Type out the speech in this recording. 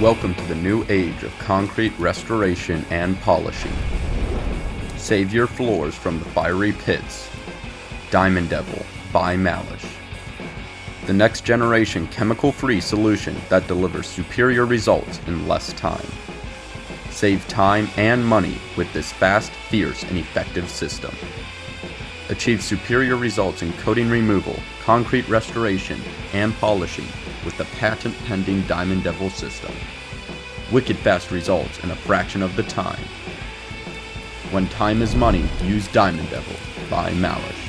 Welcome to the new age of concrete restoration and polishing. Save your floors from the fiery pits. Diamond Devil by Malish. The next generation chemical-free solution that delivers superior results in less time. Save time and money with this fast, fierce, and effective system. Achieve superior results in coating removal, concrete restoration, and polishing with the patent-pending Diamond Devil system. Wicked fast results in a fraction of the time. When time is money, use Diamond Devil by Malish.